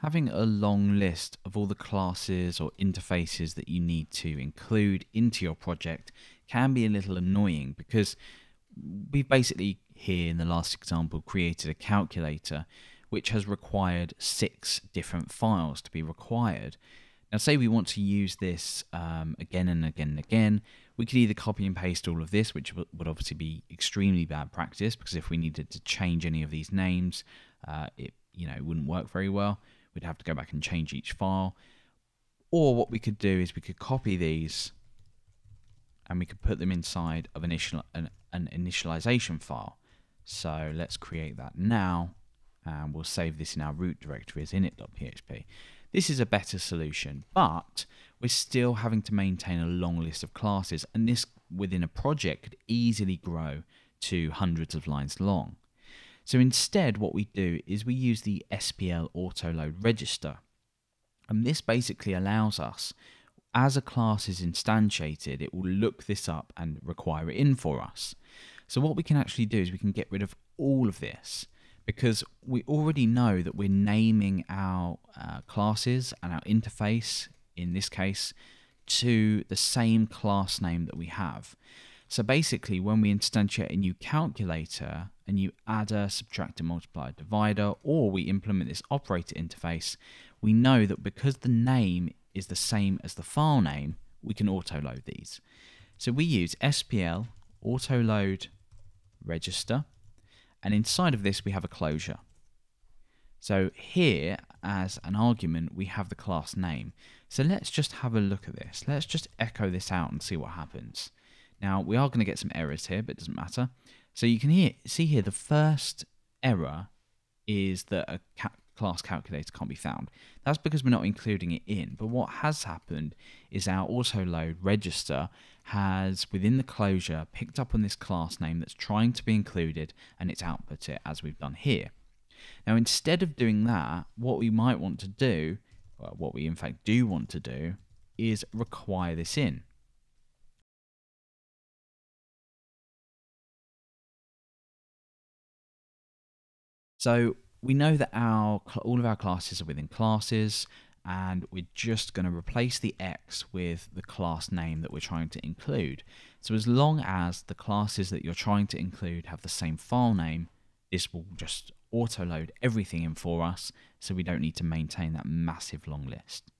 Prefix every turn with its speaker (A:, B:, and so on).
A: Having a long list of all the classes or interfaces that you need to include into your project can be a little annoying because we've basically here in the last example created a calculator which has required 6 different files to be required. Now say we want to use this again and again and again, we could either copy and paste all of this, which would obviously be extremely bad practice because if we needed to change any of these names, it wouldn't work very well. We'd have to go back and change each file. Or what we could do is we could copy these and we could put them inside of an initialization file. So let's create that now, and we'll save this in our root directory as init.php. This is a better solution, but we're still having to maintain a long list of classes, and this within a project could easily grow to hundreds of lines long. So instead what we do is we use the SPL Autoload register, and this basically allows us, as a class is instantiated, it will look this up and require it in for us. So what we can actually do is we can get rid of all of this because we already know that we're naming our classes and our interface, in this case, to the same class name that we have. So basically, when we instantiate a new calculator, a new adder, subtractor, multiplier, divider, or we implement this operator interface, we know that because the name is the same as the file name, we can autoload these. So we use SPL autoload register, and inside of this we have a closure. So here, as an argument, we have the class name. So let's just have a look at this. Let's just echo this out and see what happens. Now, we are going to get some errors here, but it doesn't matter. So you can see here the first error is that a class calculator can't be found. That's because we're not including it in. But what has happened is our autoload register has, within the closure, picked up on this class name that's trying to be included, and it's output it as we've done here. Now, instead of doing that, what we might want to do, well, what we in fact do want to do, is require this in. So we know that all of our classes are within classes, and we're just going to replace the X with the class name that we're trying to include. So as long as the classes that you're trying to include have the same file name, this will just autoload everything in for us, so we don't need to maintain that massive long list.